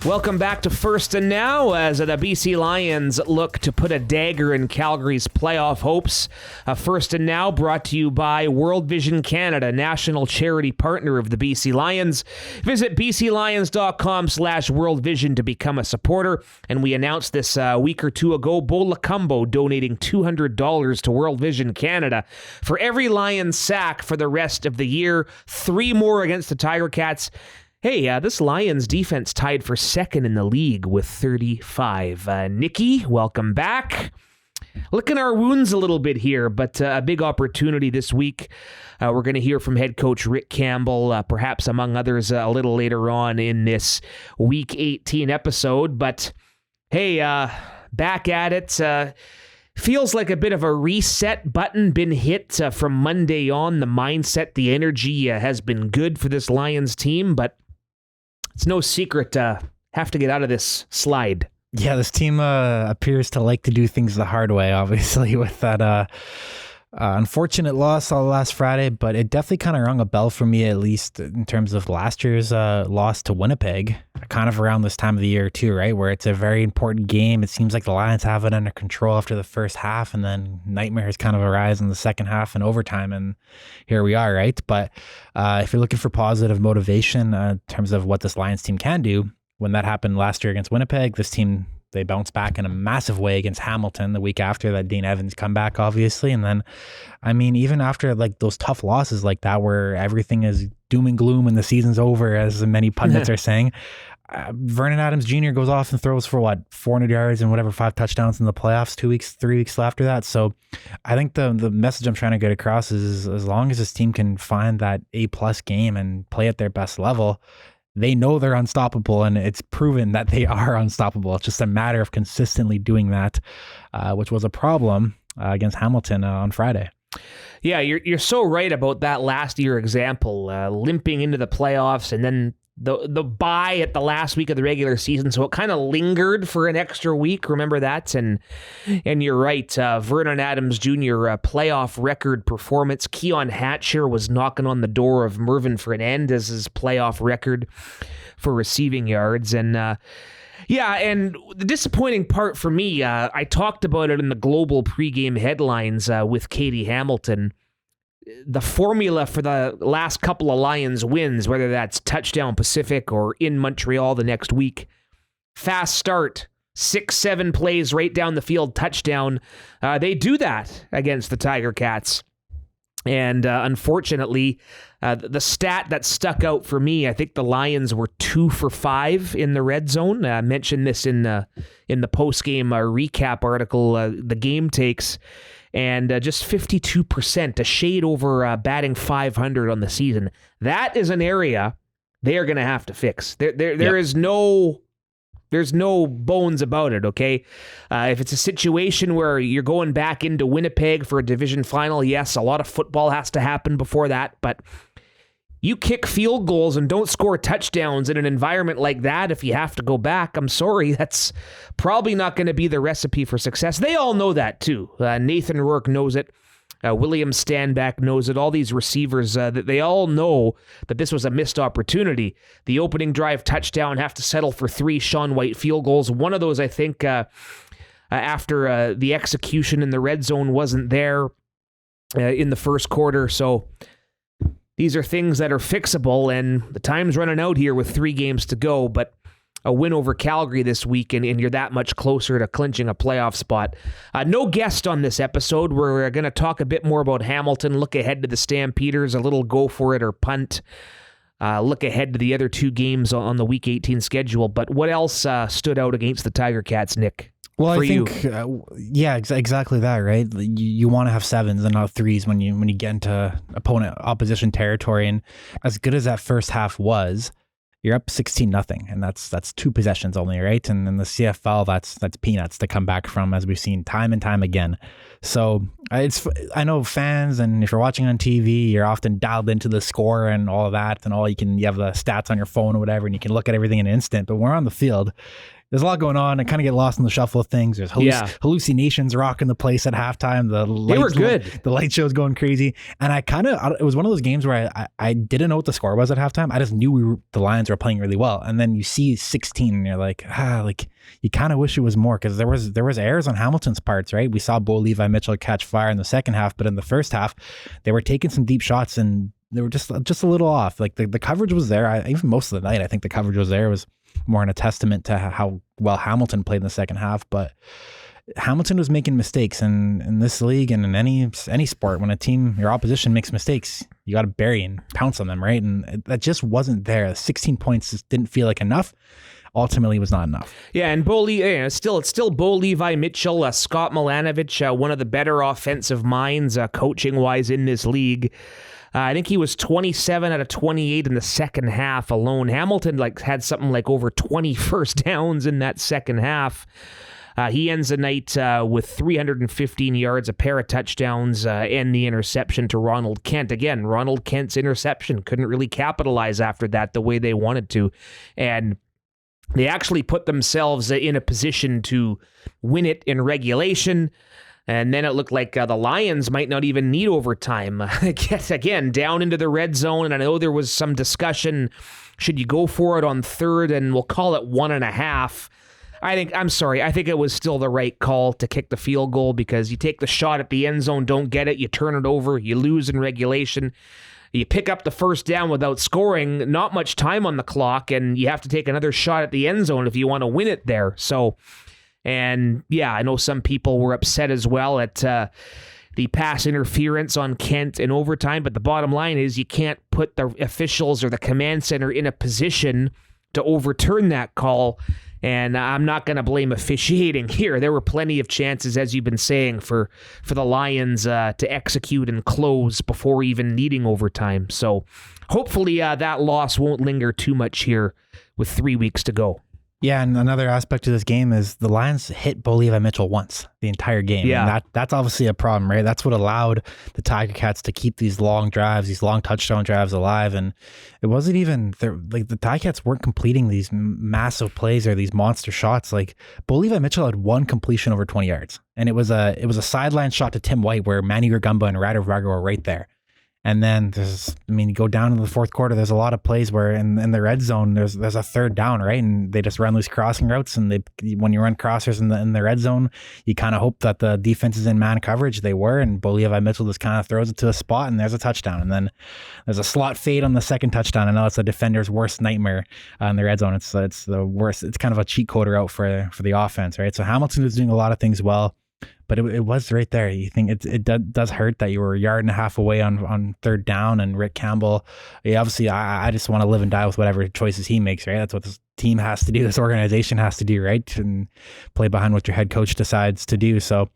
Welcome back to First and Now as the BC Lions look to put a dagger in Calgary's playoff hopes. First and Now brought to you by World Vision Canada, national charity partner of the BC Lions. Visit bclions.com/worldvision to become a supporter. And we announced this a week or two ago, Bo Lacumbo donating $200 to World Vision Canada for every Lions sack for the rest of the year. 3 more against the Tiger Cats. Hey, this Lions defense tied for second in the league with 35. Nikki, welcome back. Licking our wounds a little bit here, but a big opportunity this week. We're going to hear from head coach Rick Campbell, perhaps among others, a little later on in this Week 18 episode. But hey, back at it. Feels like a bit of a reset button been hit from Monday on. The mindset, the energy has been good for this Lions team, but it's no secret, have to get out of this slide. Yeah, this team appears to like to do things the hard way, obviously, with that unfortunate loss last Friday, but it definitely kind of rung a bell for me, at least in terms of last year's loss to Winnipeg, kind of around this time of the year too, right, where it's a very important game. It seems like the Lions have it under control after the first half, and then nightmares kind of arise in the second half and overtime, and here we are, right? But if you're looking for positive motivation in terms of what this Lions team can do, when that happened last year against Winnipeg, this team, they bounced back in a massive way against Hamilton the week after that Dane Evans comeback, obviously. And then, I mean, even after like those tough losses like that, where everything is doom and gloom and the season's over, as many pundits are saying, Vernon Adams Jr. goes off and throws for 400 yards and 5 touchdowns in the playoffs 3 weeks after that. So I think the message I'm trying to get across is as long as this team can find that A+ game and play at their best level, they know they're unstoppable, and it's proven that they are unstoppable. It's just a matter of consistently doing that, which was a problem against Hamilton on Friday. Yeah, you're so right about that last year example, limping into the playoffs and then the bye at the last week of the regular season, so it kind of lingered for an extra week. Remember that? And you're right. Vernon Adams Jr. Playoff record performance. Keon Hatcher was knocking on the door of Mervyn Fernandez's his playoff record for receiving yards. And yeah, and the disappointing part for me, I talked about it in the global pregame headlines with Katie Hamilton. The formula for the last couple of Lions wins, whether that's touchdown Pacific or in Montreal the next week, fast start, 6-7 plays right down the field, touchdown. They do that against the Tiger Cats. And unfortunately, the stat that stuck out for me, I think the Lions were 2 for 5 in the red zone. I mentioned this in the post-game recap article, the game takes. And just 52%, a shade over batting 500 on the season. That is an area they are going to have to fix. There is no bones about it, okay? If it's a situation where you're going back into Winnipeg for a division final, yes, a lot of football has to happen before that, but you kick field goals and don't score touchdowns in an environment like that if you have to go back. I'm sorry, that's probably not going to be the recipe for success. They all know that too. Nathan Rourke knows it. William Stanback knows it. All these receivers, they all know that this was a missed opportunity. The opening drive touchdown, have to settle for 3 Sean White field goals. One of those, I think, after the execution in the red zone wasn't there in the first quarter. So these are things that are fixable, and the time's running out here with 3 games to go, but a win over Calgary this week, and you're that much closer to clinching a playoff spot. No guest on this episode. We're going to talk a bit more about Hamilton, look ahead to the Stampeders, a little go for it or punt, look ahead to the other 2 games on the Week 18 schedule. But what else stood out against the Tiger Cats, Nick? Well, I think, yeah, exactly that, right? You want to have 7s and not 3s when you get into opposition territory. And as good as that first half was, you're up 16-0, and that's 2 possessions only, right? And in the CFL, that's peanuts to come back from, as we've seen time and time again. So I know fans, and if you're watching on TV, you're often dialed into the score and all of that, and you have the stats on your phone or whatever, and you can look at everything in an instant. But when we're on the field, there's a lot going on. I kind of get lost in the shuffle of things. There's hallucinations rocking the place at halftime. They were good. The light show's going crazy. And it was one of those games where I didn't know what the score was at halftime. I just knew the Lions were playing really well. And then you see 16 and you're like, you kind of wish it was more, because there was errors on Hamilton's parts, right? We saw Bo Levi Mitchell catch fire in the second half, but in the first half, they were taking some deep shots and they were just a little off. Like the coverage was there. Even most of the night, I think the coverage was there. It was more a testament to how well Hamilton played in the second half. But Hamilton was making mistakes, and in this league and in any sport, when your opposition makes mistakes, you got to bury and pounce on them, right? And that just wasn't there. 16 points just didn't feel like enough. Ultimately, was not enough. Yeah, and it's still Bo Levi Mitchell, Scott Milanovich, one of the better offensive minds coaching wise in this league. I think he was 27 out of 28 in the second half alone. Hamilton had something like over 20 first downs in that second half. He ends the night with 315 yards, a pair of touchdowns, and the interception to Ronald Kent. Again, Ronald Kent's interception couldn't really capitalize after that the way they wanted to. And they actually put themselves in a position to win it in regulation. And then it looked like the Lions might not even need overtime. Again, down into the red zone. And I know there was some discussion, should you go for it on third? And we'll call it 1.5. I think it was still the right call to kick the field goal, because you take the shot at the end zone, don't get it, you turn it over, you lose in regulation. You pick up the first down without scoring, not much time on the clock, and you have to take another shot at the end zone if you want to win it there. So... And yeah, I know some people were upset as well at the pass interference on Kent in overtime, but the bottom line is you can't put the officials or the command center in a position to overturn that call. And I'm not going to blame officiating here. There were plenty of chances, as you've been saying, for the Lions to execute and close before even needing overtime. So hopefully that loss won't linger too much here with 3 weeks to go. Yeah, and another aspect of this game is the Lions hit Bo Levi Mitchell once the entire game. Yeah. And that's obviously a problem, right? That's what allowed the Tiger Cats to keep these long drives, these long touchdown drives alive. And it wasn't even, the Tiger Cats weren't completing these massive plays or these monster shots. Like, Bo Levi Mitchell had one completion over 20 yards. And it was a sideline shot to Tim White where Manny Rugamba and Ryder Varga were right there. And then you go down into the fourth quarter, there's a lot of plays where in the red zone, there's a third down, right? And they just run these crossing routes. And when you run crossers in the red zone, you kind of hope that the defense is in man coverage. They were, and Bo Levi Mitchell just kind of throws it to a spot and there's a touchdown. And then there's a slot fade on the second touchdown. I know it's a defender's worst nightmare in the red zone. It's the worst. It's kind of a cheat code route for the offense, right? So Hamilton was doing a lot of things well. But it was right there. You think it does hurt that you were a yard and a half away on third down, and Rick Campbell. Obviously, I just want to live and die with whatever choices he makes, right? That's what this team has to do. This organization has to do, right? And play behind what your head coach decides to do. So,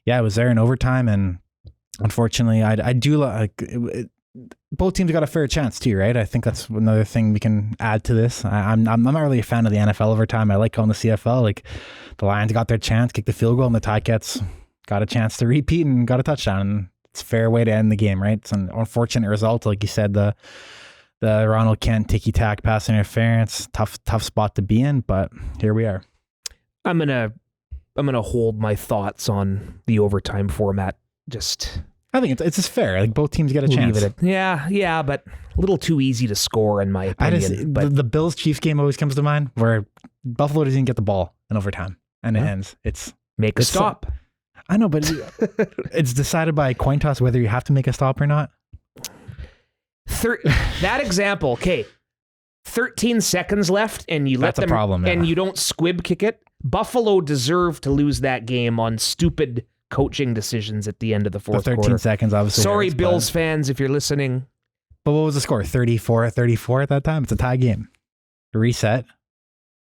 yeah, it was there in overtime, and unfortunately, I do like it. Both teams got a fair chance too, right? I think that's another thing we can add to this. I'm not really a fan of the NFL overtime. I like going the CFL. Like, the Lions got their chance, kicked the field goal, and the Ticats got a chance to repeat and got a touchdown. And it's a fair way to end the game, right? It's an unfortunate result, like you said. The Ronald Kent ticky-tack pass interference, tough spot to be in, but here we are. I'm gonna hold my thoughts on the overtime format. I think it's just fair. Like, both teams get a chance. Yeah, but a little too easy to score, in my opinion. The Bills-Chiefs game always comes to mind, where Buffalo doesn't get the ball in overtime, and it ends. Make a stop. I know, but it's decided by a coin toss whether you have to make a stop or not. That example, okay, 13 seconds left, and you let them, problem, yeah. And you don't squib kick it. Buffalo deserved to lose that game on stupid coaching decisions at the end of the fourth quarter. 13 seconds, obviously. Sorry, Bills fans, if you're listening. But what was the score? 34-34 at that time? It's a tie game. Reset.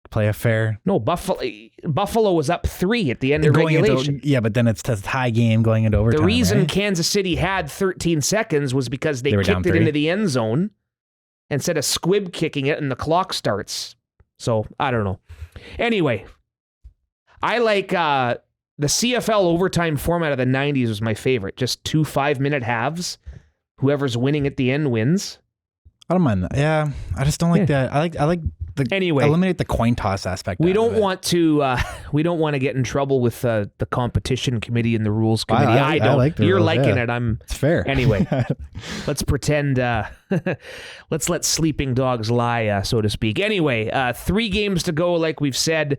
Play a fair. No, Buffalo was up 3 at the end of regulation. But then it's a tie game going into overtime. The reason right? Kansas City had 13 seconds was because they kicked it into the end zone instead of squib kicking it and the clock starts. So, I don't know. Anyway, I like the CFL overtime format of the 90s was my favorite. Just 2 5-minute halves. Whoever's winning at the end wins. I don't mind that. Yeah, I just don't like that. I like Anyway, eliminate the coin toss aspect. We don't want to get in trouble with the competition committee and the rules committee. I don't. Like the You're rules, liking yeah. it. It's fair. Anyway, let's pretend. Let's let sleeping dogs lie, so to speak. Anyway, 3 games to go, like we've said.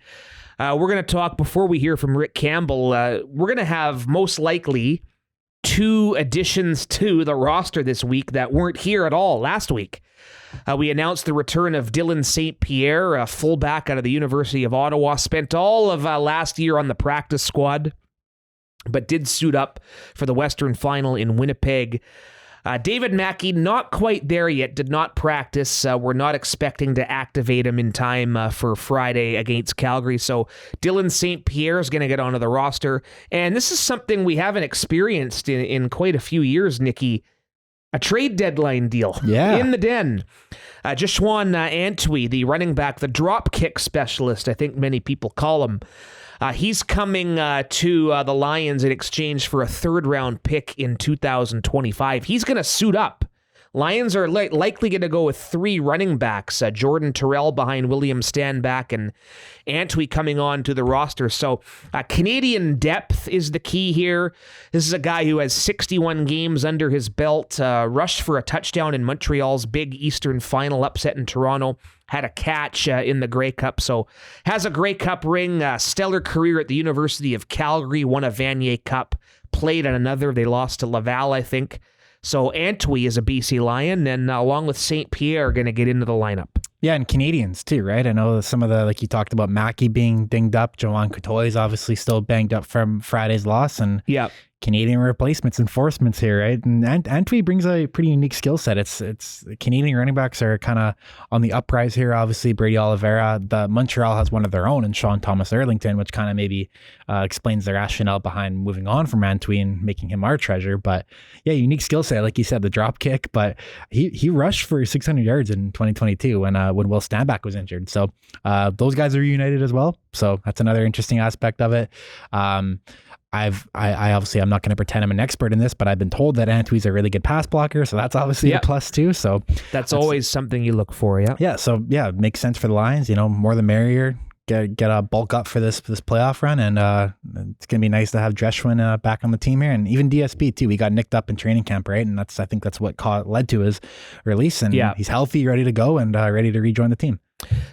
We're going to talk before we hear from Rick Campbell. We're going to have most likely 2 additions to the roster this week that weren't here at all last week. We announced the return of Dylan St. Pierre, a fullback out of the University of Ottawa. Spent all of last year on the practice squad, but did suit up for the Western Final in Winnipeg. David Mackey, not quite there yet, did not practice. We're not expecting to activate him in time for Friday against Calgary. So Dylan St. Pierre is going to get onto the roster. And this is something we haven't experienced in quite a few years, Nikki. A trade deadline deal in the den. Jeshrun Antwi, the running back, the drop kick specialist, I think many people call him. He's coming to the Lions in exchange for a 3rd-round pick in 2025. He's going to suit up. Lions are likely going to go with 3 running backs, Jordan Terrell behind William Stanback and Antwi coming on to the roster. So Canadian depth is the key here. This is a guy who has 61 games under his belt, rushed for a touchdown in Montreal's big Eastern Final upset in Toronto, had a catch in the Grey Cup, so has a Grey Cup ring, stellar career at the University of Calgary, won a Vanier Cup, played at another. They lost to Laval, I think. So Antwi is a BC Lion, and along with St. Pierre, are going to get into the lineup. Yeah, and Canadians too, right? I know some of the, like you talked about, Mackey being dinged up. Jovan Coutoy is obviously still banged up from Friday's loss, and Canadian replacements, enforcements here, right? And Antwi brings a pretty unique skill set. It's Canadian running backs are kind of on the uprise here. Obviously, Brady Oliveira. The Montreal has one of their own, and Sean Thomas Erlington, which kind of maybe explains the rationale behind moving on from Antwi and making him our treasure. But yeah, unique skill set, like you said, the drop kick. But he rushed for 600 yards in 2022 when Will Stanback was injured. So those guys are reunited as well. So that's another interesting aspect of it. I obviously, I'm not going to pretend I'm an expert in this, but I've been told that Antwi's a really good pass blocker, so that's obviously a plus too. So that's always something you look for, it makes sense for the Lions. More the merrier. Get a bulk up for this playoff run, and it's gonna be nice to have Jeshrun back on the team here, and even DSP too. He got nicked up in training camp, right? And I think that's what led to his release, and he's healthy, ready to go, and ready to rejoin the team.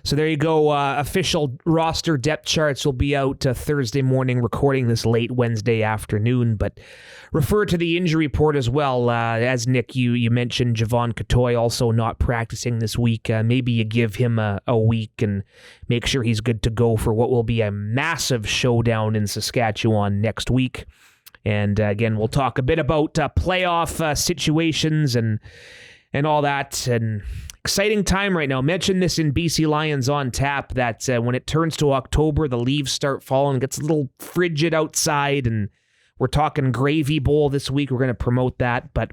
So there you go. Official roster depth charts will be out Thursday morning, recording this late Wednesday afternoon. But refer to the injury report as well. As Nick, you mentioned, Jovan Coutoy also not practicing this week. Maybe you give him a week and make sure he's good to go for what will be a massive showdown in Saskatchewan next week. And again, we'll talk a bit about playoff situations and all that. And exciting time right now. Mentioned this in BC Lions on Tap that when it turns to October, the leaves start falling, gets a little frigid outside, and we're talking Gravy Bowl this week. We're going to promote that. But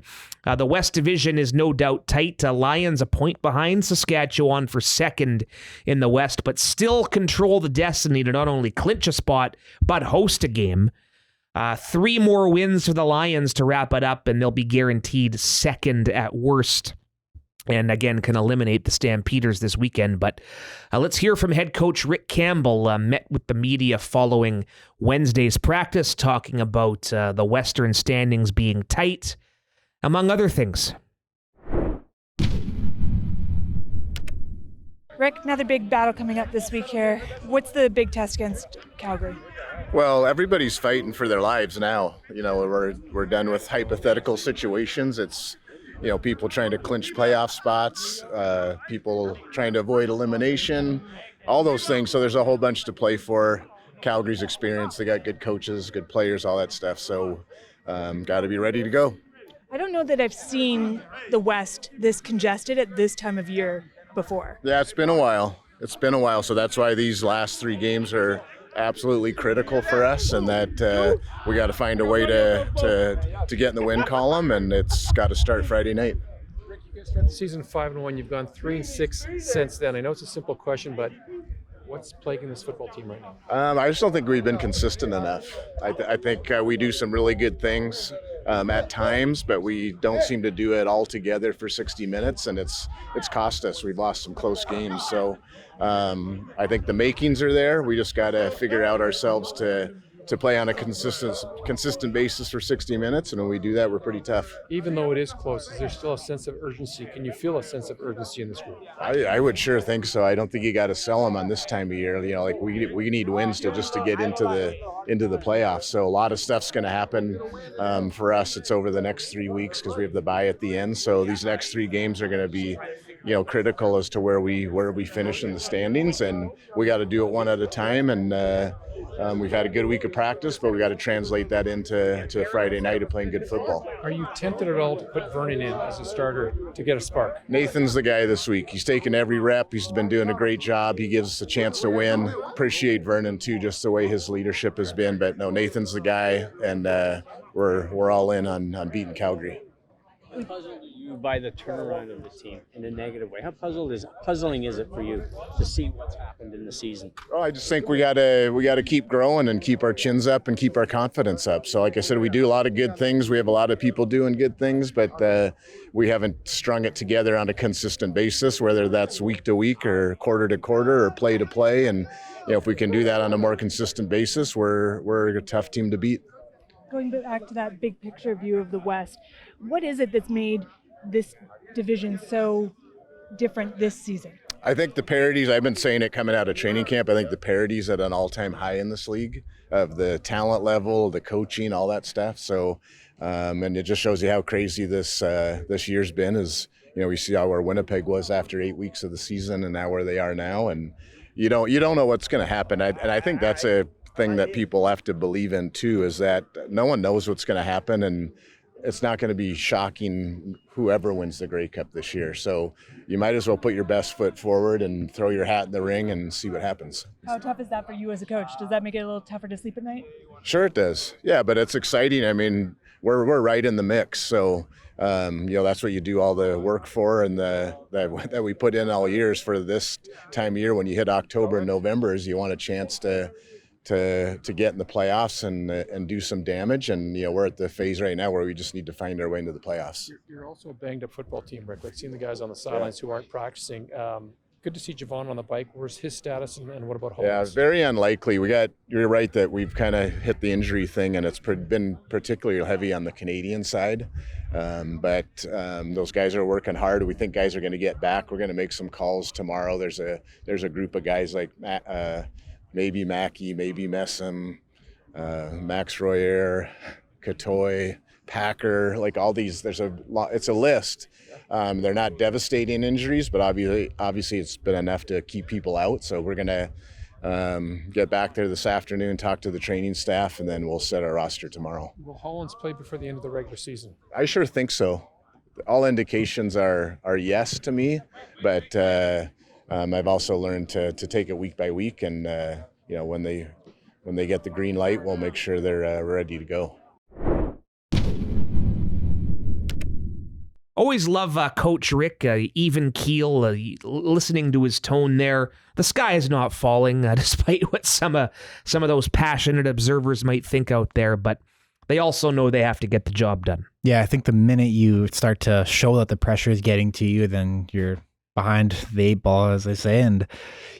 the West Division is no doubt tight. Lions a point behind Saskatchewan for 2nd in the West, but still control the destiny to not only clinch a spot, but host a game. 3 more wins for the Lions to wrap it up, and they'll be guaranteed 2nd at worst. And again, can eliminate the Stampeders this weekend. But let's hear from head coach Rick Campbell, met with the media following Wednesday's practice, talking about the Western standings being tight, among other things. Rick, another big battle coming up this week here. What's the big test against Calgary? Well, everybody's fighting for their lives now. We're done with hypothetical situations. It's people trying to clinch playoff spots, people trying to avoid elimination, all those things. So there's a whole bunch to play for. Calgary's experience, they got good coaches, good players, all that stuff. So got to be ready to go. I don't know that I've seen the West this congested at this time of year before. Yeah, it's been a while. So that's why these last 3 games are absolutely critical for us, and that we got to find a way to get in the win column, and it's got to start Friday night. Rick, you guys started the season 5-1. You've gone 3-6 since then. I know it's a simple question, but what's plaguing this football team right now? I just don't think we've been consistent enough. I think we do some really good things. at times, but we don't seem to do it all together for 60 minutes, and it's cost us. We've lost some close games. So I think the makings are there. We just got to figure out ourselves to play on a consistent basis for 60 minutes, and when we do that, we're pretty tough. Even though it is close, is there still a sense of urgency? Can you feel a sense of urgency in this group? I would sure think so. I don't think you got to sell them on this time of year. Like we need wins to get into the playoffs. So a lot of stuff's going to happen for us. It's over the next 3 weeks because we have the bye at the end. So these next 3 games are going to be critical as to where we finish in the standings, and we got to do it one at a time. And we've had a good week of practice, but we got to translate that into Friday night of playing good football. Are you tempted at all to put Vernon in as a starter to get a spark? Nathan's the guy this week. He's taken every rep. He's been doing a great job. He gives us a chance to win. Appreciate Vernon too, just the way his leadership has been. But no, Nathan's the guy, and we're all in on beating Calgary. How puzzled are you by the turnaround of the team in a negative way? How puzzling is it for you to see what's happened in the season? Well, I just think we gotta keep growing and keep our chins up and keep our confidence up. So like I said, we do a lot of good things. We have a lot of people doing good things, but we haven't strung it together on a consistent basis, whether that's week to week or quarter to quarter or play to play. And if we can do that on a more consistent basis, we're a tough team to beat. Going back to that big picture view of the West, what is it that's made this division so different this season? I think the parities, I've been saying it coming out of training camp, I think the parities at an all-time high in this league of the talent level, the coaching, all that stuff. So, and it just shows you how crazy this year's been. Is we see how where Winnipeg was after 8 weeks of the season, and now where they are now, and you don't know what's going to happen. And I think that's a thing that people have to believe in too, is that no one knows what's going to happen, and it's not going to be shocking whoever wins the Grey Cup this year. So you might as well put your best foot forward and throw your hat in the ring and see what happens. How tough is that for you as a coach? Does that make it a little tougher to sleep at night? Sure it does. Yeah, but it's exciting. I mean, we're right in the mix. So that's what you do all the work for, and that we put in all years for this time of year. When you hit October and November, is you want a chance to get in the playoffs and do some damage, and we're at the phase right now where we just need to find our way into the playoffs. You're also a banged up football team, Rick. Like seeing the guys on the sidelines who aren't practicing. Good to see Javon on the bike. Where's his status, and what about Hollins? Yeah, it's very unlikely. You're right that we've kind of hit the injury thing, and it's been particularly heavy on the Canadian side. But those guys are working hard. We think guys are going to get back. We're going to make some calls tomorrow. There's a group of guys like maybe Mackey, maybe Messam, Max Royer, Katoy, Packer, like all these. It's a list. They're not devastating injuries, but obviously it's been enough to keep people out. So we're gonna get back there this afternoon, talk to the training staff, and then we'll set our roster tomorrow. Will Hollins play before the end of the regular season? I sure think so. All indications are yes to me, but I've also learned to take it week by week, and when they get the green light, we'll make sure they're ready to go. Always love Coach Rick, even keel, listening to his tone there. The sky is not falling, despite what some of those passionate observers might think out there, but they also know they have to get the job done. Yeah, I think the minute you start to show that the pressure is getting to you, then you're behind the 8 ball, as I say. And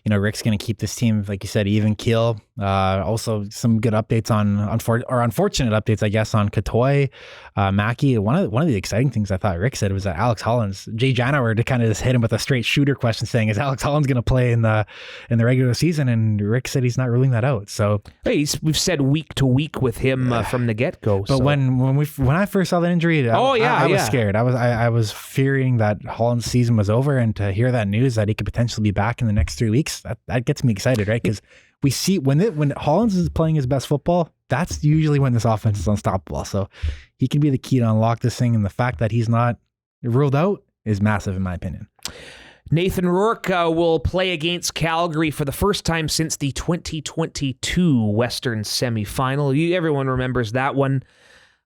Rick's going to keep this team, like you said, even keel. Also some good updates on unfortunate updates, I guess, on Katoy, Mackey. One of the exciting things I thought Rick said was that Alex Hollins, Jay Janower, to kind of just hit him with a straight shooter question, saying, is Alex Hollins going to play in the regular season? And Rick said he's not ruling that out. So we've said week to week with him from the get go. But when I first saw that injury, I was scared. I was fearing that Hollins' season was over, and to hear that news that he could potentially be back in the next 3 weeks, that gets me excited, right? Because we see when Hollins is playing his best football, that's usually when this offense is unstoppable. So he can be the key to unlock this thing, and the fact that he's not ruled out is massive, in my opinion. Nathan Rourke will play against Calgary for the first time since the 2022 Western semifinal. Everyone remembers that one.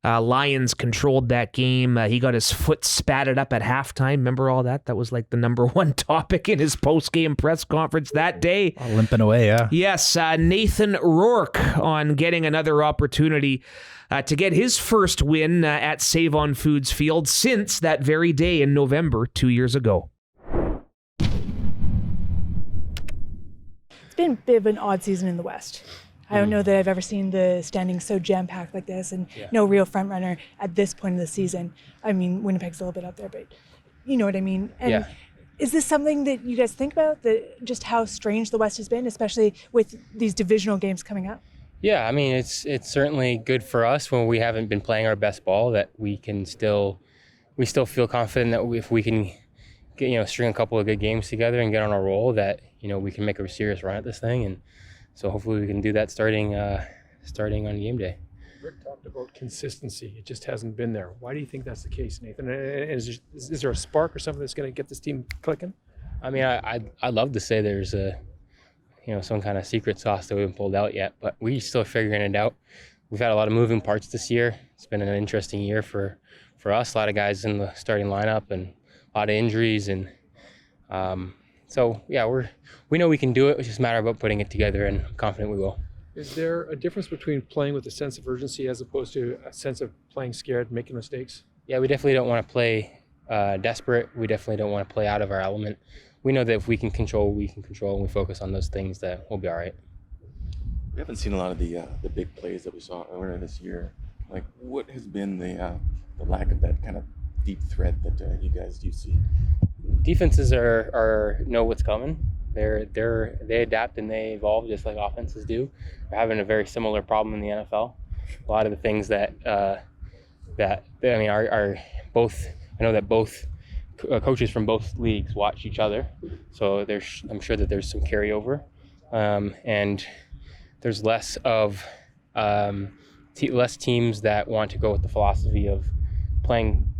Lions controlled that game. He got his foot spatted up at halftime. Remember all that? That was like the number one topic in his post-game press conference that day. Limping away, yeah. Yes, Nathan Rourke on getting another opportunity to get his first win at Save on Foods Field since that very day in November 2 years ago. It's been a bit of an odd season in the West. I don't know that I've ever seen the standings so jam-packed like this, and no real front runner at this point of the season. I mean, Winnipeg's a little bit up there, but you know what I mean. And is this something that you guys think about, that just how strange the West has been, especially with these divisional games coming up? Yeah, I mean, it's certainly good for us when we haven't been playing our best ball, that we still feel confident that if we can get, string a couple of good games together and get on a roll, that we can make a serious run at this thing. And so hopefully we can do that starting on game day. Rick talked about consistency. It just hasn't been there. Why do you think that's the case, Nathan? Is there a spark or something that's going to get this team clicking? I mean, I'd love to say there's some kind of secret sauce that we haven't pulled out yet, but we're still figuring it out. We've had a lot of moving parts this year. It's been an interesting year for us. A lot of guys in the starting lineup and a lot of injuries, and so yeah, we know we can do it. It's just a matter about putting it together, and I'm confident we will. Is there a difference between playing with a sense of urgency as opposed to a sense of playing scared, making mistakes? Yeah, we definitely don't want to play desperate. We definitely don't want to play out of our element. We know that if we can control, and we focus on those things, that we'll be all right. We haven't seen a lot of the big plays that we saw earlier this year. Like, what has been the lack of that kind of deep threat that you guys do see? Defenses know what's coming. They adapt and they evolve just like offenses do. We're having a very similar problem in the NFL. A lot of the things that are both. I know that both coaches from both leagues watch each other, so I'm sure that there's some carryover, and there's less teams that want to go with the philosophy of playing,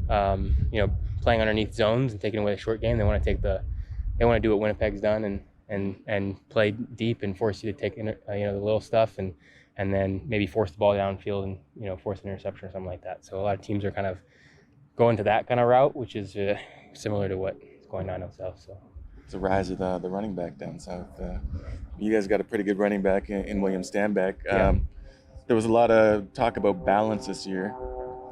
playing underneath zones and taking away the short game. They want to do what Winnipeg's done and play deep and force you to take the little stuff and then maybe force the ball downfield and force an interception or something like that. So a lot of teams are kind of going to that kind of route, which is similar to what's going on down south. So it's a rise of the running back down south. You guys got a pretty good running back in William Stanback. Yeah. There was a lot of talk about balance this year.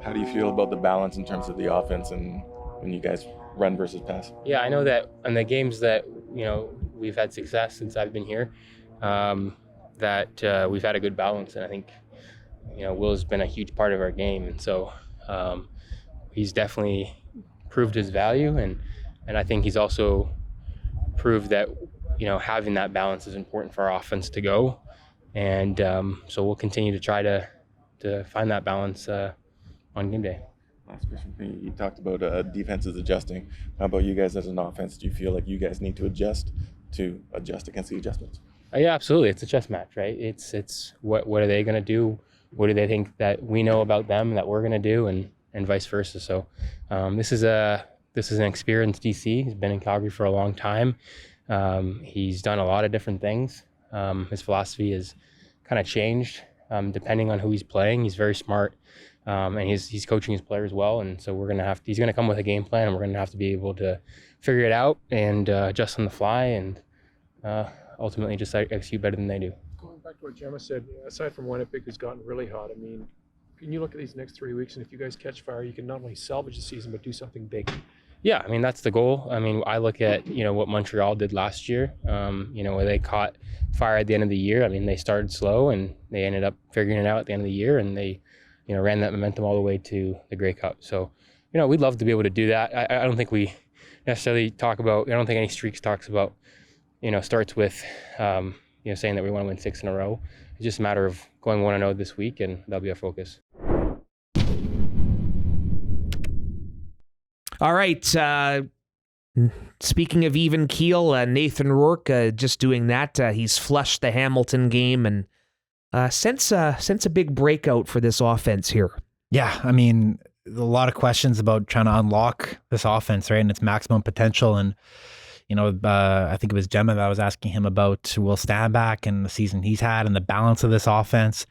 How do you feel about the balance in terms of the offense and when you guys run versus pass? Yeah, I know that in the games that we've had success since I've been here, that we've had a good balance, and I think Will's been a huge part of our game, and so he's definitely proved his value, and I think he's also proved that having that balance is important for our offense to go, and so we'll continue to try to find that balance on game day. Last question for you. You talked about defenses adjusting. How about you guys as an offense? Do you feel like you guys need to adjust against the adjustments? Yeah, absolutely. It's a chess match, right? It's what are they going to do? What do they think that we know about them that we're going to do, and vice versa. So this is an experienced DC. He's been in Calgary for a long time. He's done a lot of different things. His philosophy has kind of changed depending on who he's playing. He's very smart, and he's coaching his players well. And so he's going to come with a game plan, and we're going to have to be able to figure it out and adjust on the fly and ultimately just execute better than they do. Going back to what Gemma said, aside from Winnipeg, who's gotten really hot, I mean, can you look at these next 3 weeks, and if you guys catch fire, you can not only salvage the season but do something big? Yeah, I mean, that's the goal. I mean, I look at what Montreal did last year, where they caught fire at the end of the year. I mean, they started slow and they ended up figuring it out at the end of the year, and they ran that momentum all the way to the Grey Cup. So we'd love to be able to do that. I don't think we necessarily I don't think any streaks talks about starts with saying that we want to win 6 in a row. It's just a matter of going 1-0 this week, and that'll be our focus. All right. Speaking of even keel, Nathan Rourke just doing that. He's flushed the Hamilton game and sense a big breakout for this offense here. Yeah, I mean, a lot of questions about trying to unlock this offense, right, and its maximum potential. And I think it was Gemma that was asking him about Will Stanback and the season he's had and the balance of this offense.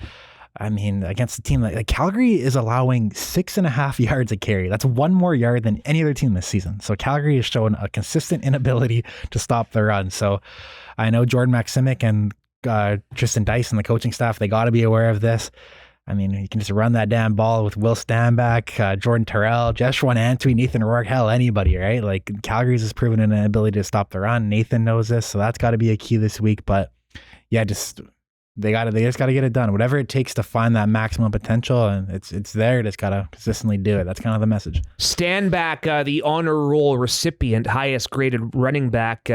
I mean, against a team like Calgary is allowing 6.5 yards a carry. That's one more yard than any other team this season. So Calgary has shown a consistent inability to stop the run. So I know Jordan Maximic and Tristan Dice and the coaching staff, they got to be aware of this. I mean, you can just run that damn ball with Will Stanback, Jordan Terrell, Jeshrun Antwi, Nathan Rourke, hell, anybody, right? Like Calgary's has proven an inability to stop the run. Nathan knows this, so that's got to be a key this week. But yeah, they just got to get it done. Whatever it takes to find that maximum potential, and it's there. Just got to consistently do it. That's kind of the message. Stanback, the honor roll recipient, highest graded running back.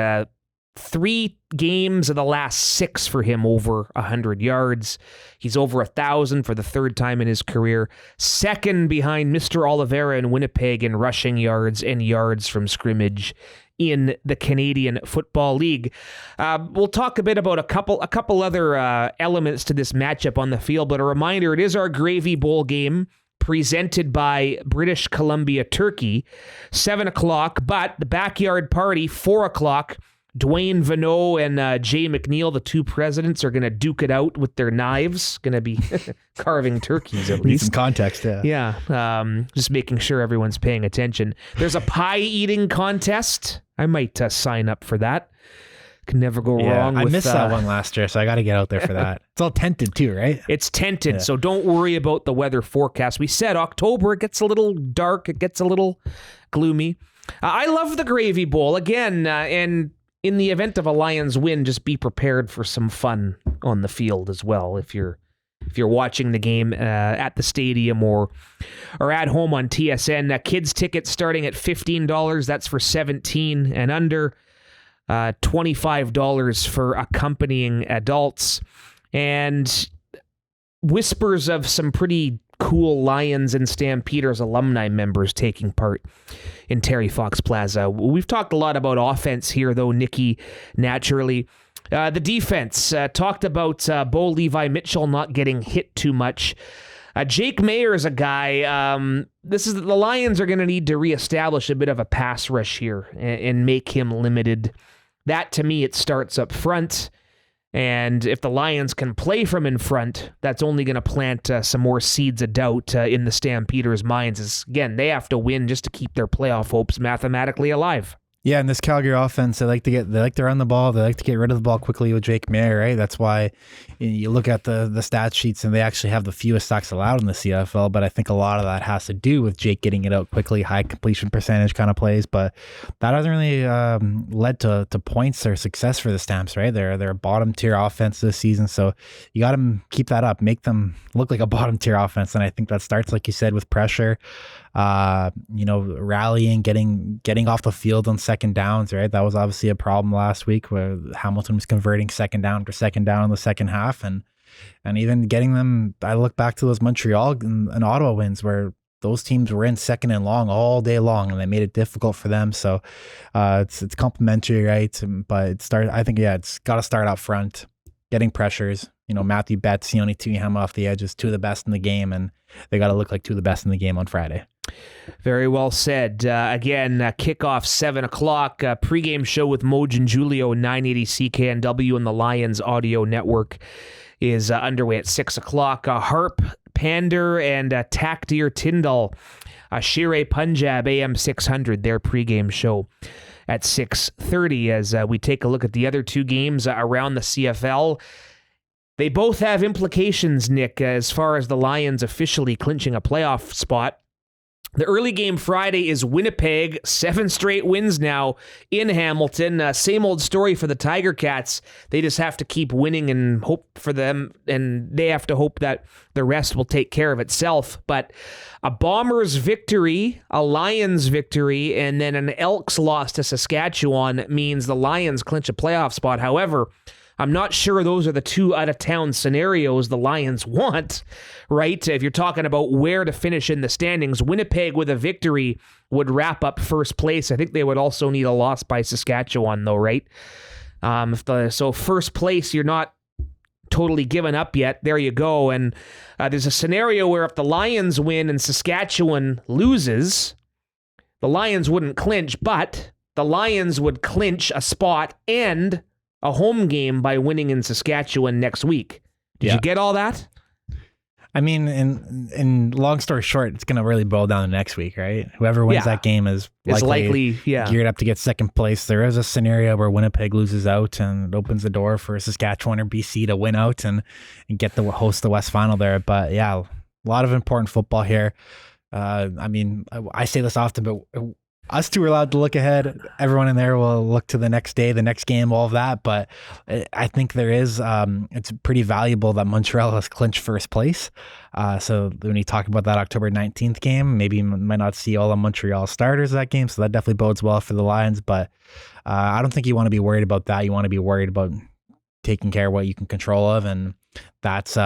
3 games of the last 6 for him over 100 yards. He's over 1,000 for the 3rd time in his career. 2nd behind Mr. Oliveira in Winnipeg in rushing yards and yards from scrimmage in the Canadian Football League. We'll talk a bit about a couple other elements to this matchup on the field, but a reminder, it is our Gravy Bowl game presented by British Columbia Turkey, 7 o'clock, but the backyard party, 4 o'clock. Dwayne Vanneau and Jay McNeil, the 2 presidents, are going to duke it out with their knives. Going to be carving turkeys, at least. Need some context, yeah. Yeah, just making sure everyone's paying attention. There's a pie-eating contest. I might sign up for that. Can never go wrong with... I missed that one last year, so I got to get out there for that. It's all tented too, right? It's tented, so don't worry about the weather forecast. We said October, it gets a little dark, it gets a little gloomy. I love the Gravy Bowl, again, and... in the event of a Lions win, just be prepared for some fun on the field as well. If you're watching the game at the stadium or at home on TSN, kids tickets starting at $15. That's for 17 and under. $25 for accompanying adults, and whispers of some pretty cool Lions and Stampeders alumni members taking part in Terry Fox Plaza. We've talked a lot about offense here, though, Nikki, naturally. The defense, talked about Bo Levi Mitchell not getting hit too much. Jake Mayer is a guy, the Lions are going to need to reestablish a bit of a pass rush here and make him limited. That, to me, it starts up front. And if the Lions can play from in front, that's only going to plant some more seeds of doubt in the Stampeders' minds. As, again, they have to win just to keep their playoff hopes mathematically alive. Yeah, in this Calgary offense, they like to run the ball. They like to get rid of the ball quickly with Jake Mayer, right? That's why you look at the stat sheets and they actually have the fewest sacks allowed in the CFL. But I think a lot of that has to do with Jake getting it out quickly, high completion percentage kind of plays. But that hasn't really led to points or success for the Stamps, right? They're a bottom tier offense this season, so you got to keep that up, make them look like a bottom tier offense. And I think that starts, like you said, with pressure. Rallying, getting off the field on second downs, right? That was obviously a problem last week where Hamilton was converting second down after second down in the second half, and even getting them. I look back to those Montreal and Ottawa wins where those teams were in second and long all day long, and they made it difficult for them. So it's complimentary, right? But I think it's got to start out front, getting pressures. Matthew Betts, Sione Tuihama off the edges, 2 of the best in the game, and they got to look like 2 of the best in the game on Friday. Very well said. Again, kickoff 7 o'clock. Pregame show with Moj and Julio, 980 CKNW, and the Lions Audio Network is underway at 6 o'clock. Harp, Pander, and Takdir Tyndall, Shire Punjab, AM 600, their pregame show at 6:30. As we take a look at the other 2 games around the CFL, they both have implications, Nick, as far as the Lions officially clinching a playoff spot. The early game Friday is Winnipeg, 7 straight wins now in Hamilton. Same old story for the Tiger Cats. They just have to keep winning and hope for them, and they have to hope that the rest will take care of itself. But a Bombers victory, a Lions victory, and then an Elks loss to Saskatchewan means the Lions clinch a playoff spot. However, I'm not sure those are the 2 out-of-town scenarios the Lions want, right? If you're talking about where to finish in the standings, Winnipeg with a victory would wrap up first place. I think they would also need a loss by Saskatchewan, though, right? So first place, you're not totally given up yet. There you go. And there's a scenario where if the Lions win and Saskatchewan loses, the Lions wouldn't clinch, but the Lions would clinch a spot and a home game by winning in Saskatchewan next week. Did you get all that? I mean, in long story short, it's going to really boil down to next week, right? Whoever wins that game is likely geared up to get second place. There is a scenario where Winnipeg loses out and it opens the door for Saskatchewan or BC to win out and get the host the West Final there. But yeah, a lot of important football here. I mean, I say this often, but us two are allowed to look ahead. Everyone in there will look to the next day, the next game, all of that. But I think there is, it's pretty valuable that Montreal has clinched first place. So when you talk about that October 19th game, maybe you might not see all the Montreal starters that game. So that definitely bodes well for the Lions. But I don't think you want to be worried about that. You want to be worried about taking care of what you can control of. And that's,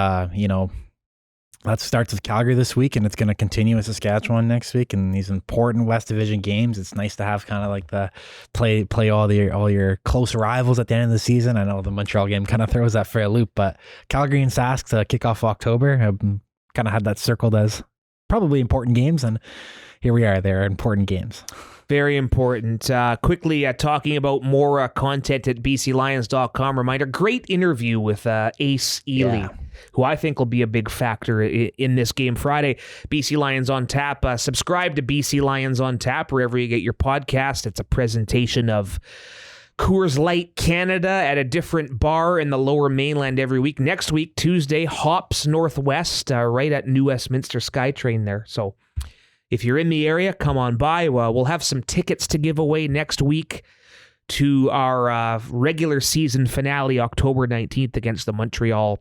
that starts with Calgary this week, and it's going to continue with Saskatchewan next week. And these important West Division games, it's nice to have kind of like the play all your close rivals at the end of the season. I know the Montreal game kind of throws that for a loop, but Calgary and Sask to kick off October, kind of had that circled as probably important games, and here we are. They're important games. Very important. Quickly talking about more content at bclions.com. Reminder, great interview with Ace Ely, who I think will be a big factor in this game Friday. BC Lions on Tap. Subscribe to BC Lions on Tap wherever you get your podcast. It's a presentation of Coors Light Canada at a different bar in the Lower Mainland every week. Next week, Tuesday, Hops Northwest, right at New Westminster SkyTrain there. So if you're in the area, come on by. We'll have some tickets to give away next week to our regular season finale, October 19th against the Montreal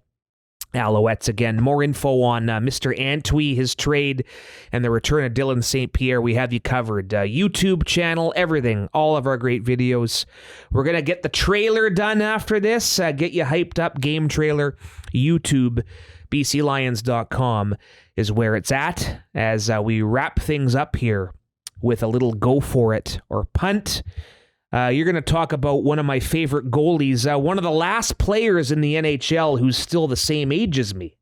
Alouettes. Again, more info on Mr. Antwi, his trade, and the return of Dylan St. Pierre. We have you covered. YouTube channel, everything, all of our great videos. We're going to get the trailer done after this, get you hyped up, game trailer, YouTube, bclions.com is where it's at as we wrap things up here with a little go for it or punt. You're going to talk about one of my favorite goalies, one of the last players in the NHL who's still the same age as me.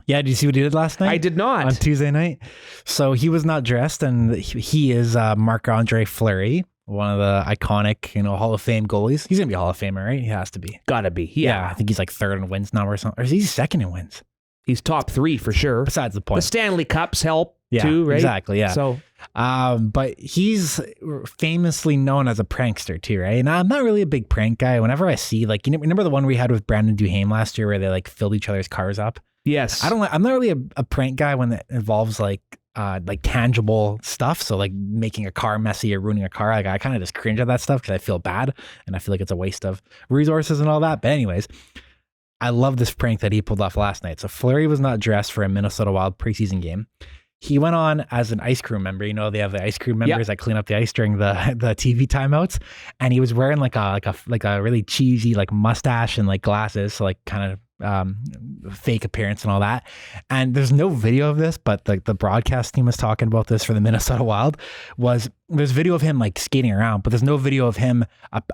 Yeah, did you see what he did last night? I did not. On Tuesday night. So he was not dressed, and he is Marc-Andre Fleury, one of the iconic, Hall of Fame goalies. He's going to be a Hall of Famer, right? He has to be. Gotta be. Yeah. I think he's like third in wins now or something. Or is he second in wins? He's top three for sure. Besides the point. The Stanley Cups help too, right? Exactly, yeah. So, but he's famously known as a prankster too, right? And I'm not really a big prank guy. Whenever I see, remember the one we had with Brandon Duhaime last year where they filled each other's cars up? Yes. I'm not really a prank guy when it involves tangible stuff. So making a car messy or ruining a car. I kind of just cringe at that stuff because I feel bad and I feel like it's a waste of resources and all that. But anyways, I love this prank that he pulled off last night. So Fleury was not dressed for a Minnesota Wild preseason game. He went on as an ice crew member. They have the ice crew members that clean up the ice during the TV timeouts. And he was wearing like a really cheesy mustache and glasses, so kind of fake appearance and all that. And there's no video of this, but the broadcast team was talking about this for the Minnesota Wild. There's video of him skating around, but there's no video of him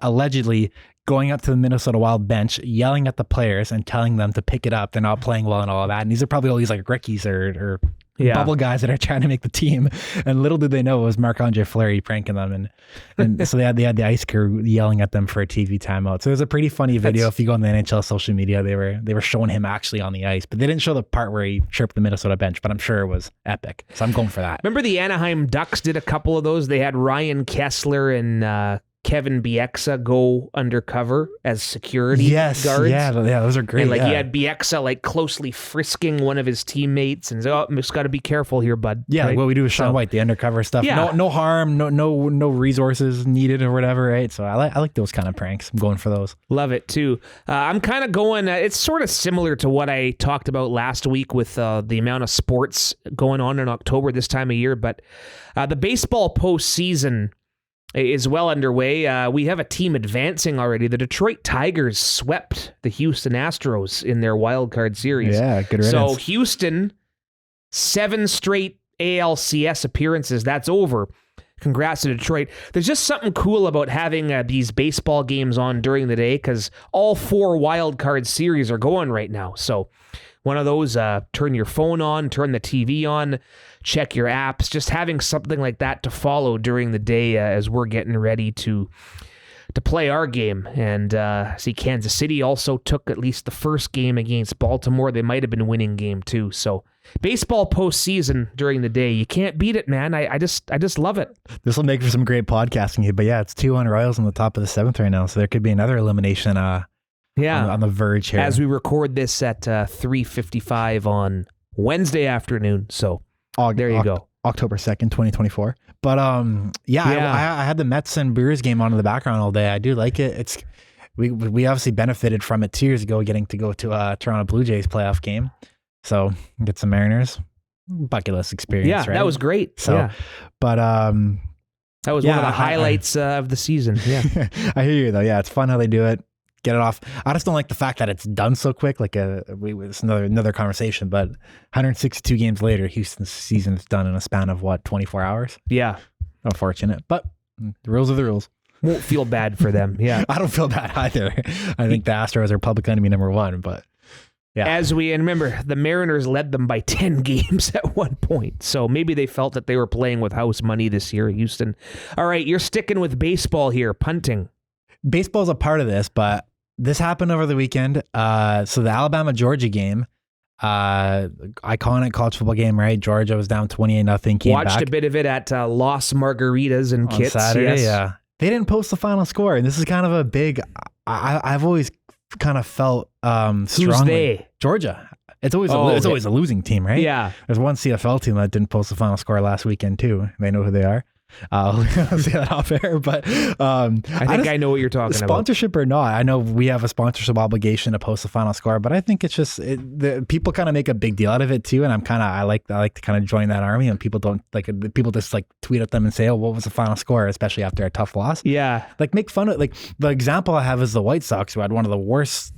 allegedly going up to the Minnesota Wild bench, yelling at the players and telling them to pick it up. They're not playing well and all of that. And these are probably all these rookies or bubble guys that are trying to make the team. And little did they know it was Marc-Andre Fleury pranking them. And so they had the ice crew yelling at them for a TV timeout. So it was a pretty funny video. If you go on the NHL social media, they were showing him actually on the ice, but they didn't show the part where he chirped the Minnesota bench, but I'm sure it was epic. So I'm going for that. Remember the Anaheim Ducks did a couple of those? They had Ryan Kessler and Kevin Bieksa go undercover as security guards. Yeah, those are great. And he had Bieksa closely frisking one of his teammates and just got to be careful here, bud. Yeah, right? What we do with Sean White, the undercover stuff. Yeah. No harm, no resources needed or whatever, right? So I like those kind of pranks. I'm going for those. Love it too. I'm kind of going, it's sort of similar to what I talked about last week with the amount of sports going on in October this time of year, but the baseball postseason is well underway. We have a team advancing already. The Detroit Tigers swept the Houston Astros in their wild card series. Yeah, good riddance. So Houston, 7 straight ALCS appearances. That's over. Congrats to Detroit. There's just something cool about having these baseball games on during the day because all 4 wild card series are going right now. So one of those, turn your phone on, turn the TV on, check your apps, just having something like that to follow during the day as we're getting ready to to play our game. And see, Kansas City also took at least the first game against Baltimore. They might have been winning game too. So baseball postseason during the day, you can't beat it, man. I just love it. This will make for some great podcasting. But yeah, it's 2-1 Royals on the top of the 7th right now. So there could be another elimination on the verge here. As we record this at 3:55 on Wednesday afternoon. So there you go. October 2nd, 2024. But I had the Mets and Brewers game on in the background all day. I do like it. We obviously benefited from it 2 years ago, getting to go to a Toronto Blue Jays playoff game. So get some Mariners bucket list experience. Yeah, right? that was great. So, yeah. But that was one of the highlights of the season. Yeah, I hear you though. Yeah, it's fun how they do it. Get it off. I just don't like the fact that it's done so quick. Like it's another conversation. But 162 games later, Houston's season is done in a span of 24 hours. Yeah, unfortunate. But the rules are the rules. Won't feel bad for them. Yeah, I don't feel bad either. I think the Astros are public enemy number one. But yeah, and remember, the Mariners led them by 10 games at one point. So maybe they felt that they were playing with house money this year, Houston. All right, you're sticking with baseball here, punting. Baseball's a part of this, but this happened over the weekend. So the Alabama-Georgia game, iconic college football game, right? Georgia was down 28-0. Watched a bit of it at Los Margaritas and Kits. Saturday, yes. Yeah. They didn't post the final score, and this is kind of a big. I've always kind of felt strongly. Who's they? Georgia. It's always a losing team, right? Yeah. There's one CFL team that didn't post the final score last weekend too. They know who they are. I'll say that off air, but I know what you're talking about. Sponsorship or not, I know we have a sponsorship obligation to post the final score, but I think it's just the people kind of make a big deal out of it too, and I like to kind of join that army. And people don't people just tweet at them and say, "Oh, what was the final score?" Especially after a tough loss. Yeah, make fun of the example I have is the White Sox, who had one of the worst.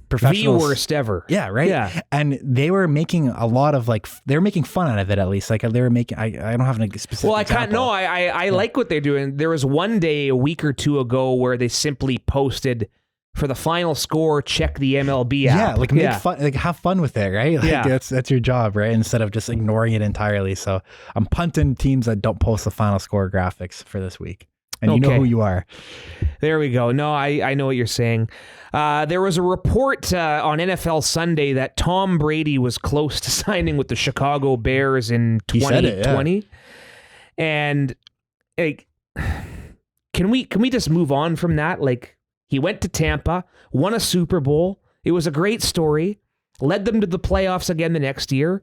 Professionals. The worst ever. Yeah, right? Yeah. And they were making a lot of they were making fun out of it at least. They were making, I don't have a specific Well, example. I like what they're doing. There was one day a week or two ago where they simply posted for the final score, check the MLB app. Yeah, make fun, have fun with it, right? That's your job, right? Instead of just ignoring it entirely. So I'm punting teams that don't post the final score graphics for this week. And you know who you are. There we go. No, I know what you're saying. There was a report on NFL Sunday that Tom Brady was close to signing with the Chicago Bears in 2020. And can we just move on from that? He went to Tampa, won a Super Bowl. It was a great story. Led them to the playoffs again the next year.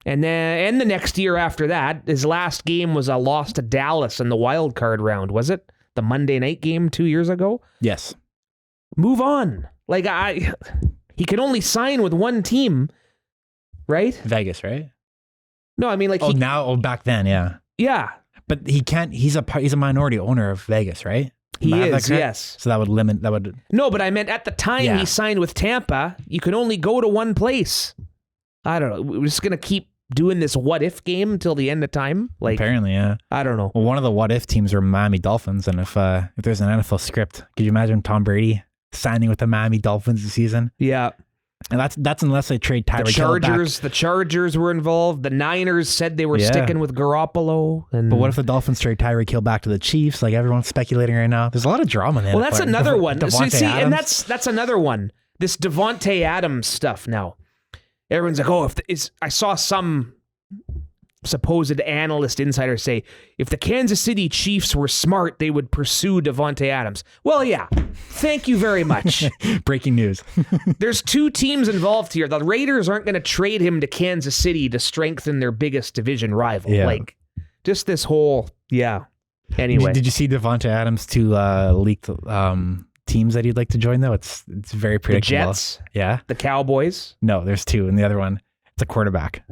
And then the next year after that, his last game was a loss to Dallas in the wild card round, was it? The Monday night game 2 years ago? Yes. Move on. He can only sign with one team, right? Vegas, right? No, I mean back then, yeah. Yeah. But he can't, he's a minority owner of Vegas, right? He is, yes. So that would... No, but I meant at the time he signed with Tampa, you could only go to one place. I don't know. We're just going to keep doing this what-if game until the end of time? Apparently, yeah. I don't know. Well, one of the what-if teams are Miami Dolphins, and if there's an NFL script, could you imagine Tom Brady signing with the Miami Dolphins this season? Yeah. And that's unless they trade Tyreek Hill back. The Chargers were involved. The Niners said they were sticking with Garoppolo. But what if the Dolphins trade Tyreek Hill back to the Chiefs? Everyone's speculating right now. There's a lot of drama in there. Well, that's another one. And that's another one. This Devontae Adams stuff now. Everyone's like, I saw some supposed analyst insider say, if the Kansas City Chiefs were smart, they would pursue Devontae Adams. Well, yeah. Thank you very much. Breaking news. There's two teams involved here. The Raiders aren't going to trade him to Kansas City to strengthen their biggest division rival. Yeah. Just this whole, Anyway. Did you see Devontae Adams to leaked teams that he'd like to join, though? It's very predictable. The Jets? Yeah. The Cowboys? No, there's two, and the other one, it's a quarterback.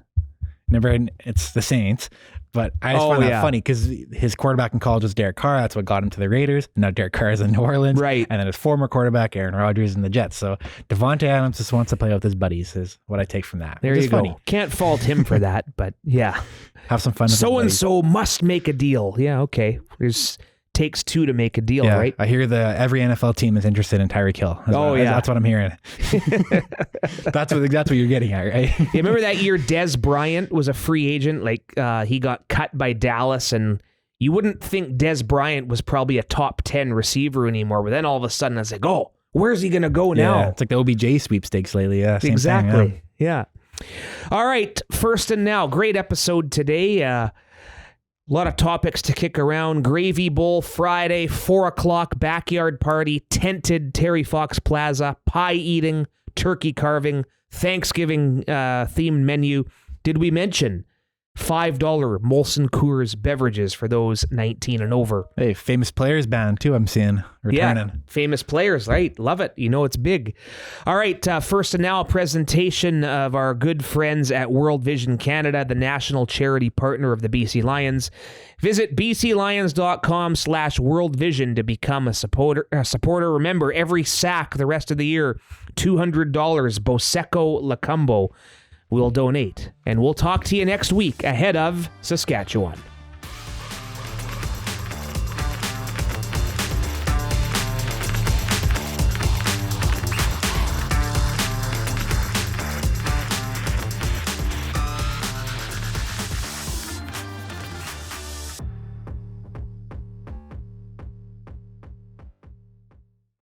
It's the Saints, but I just find that funny because his quarterback in college was Derek Carr. That's what got him to the Raiders. Now Derek Carr is in New Orleans. Right. And then his former quarterback, Aaron Rodgers, in the Jets. So Devontae Adams just wants to play with his buddies is what I take from that. There you go. Can't fault him for that, but yeah. Have some fun with So-and-so must make a deal. Yeah, okay. Takes two to make a deal, right? I hear every NFL team is interested in Tyreek Hill. That's what I'm hearing. That's what you're getting at, right? You remember that year Dez Bryant was a free agent? He got cut by Dallas, and You wouldn't think Des Bryant was probably a top 10 receiver anymore, but then all of a sudden it's like, oh, where's he going to go now? Yeah, it's like the OBJ sweepstakes lately. Yeah, same exactly. thing, Yeah. All right, first and now. Great episode today. A lot of topics to kick around. Gravy Bowl Friday, 4 o'clock, backyard party, tented Terry Fox Plaza, pie eating, turkey carving, Thanksgiving themed menu. Did we mention $5 Molson Coors beverages for those 19 and over? Hey, famous players band too, I'm seeing returning. Yeah, famous players, right? Love it. You know it's big. All right, first and now, a presentation of our good friends at World Vision Canada, the national charity partner of the BC Lions. Visit bclions.com/worldvision to become a supporter. Remember, every sack the rest of the year, $200 Boseko Lacumbo will donate. And we'll talk to you next week ahead of Saskatchewan.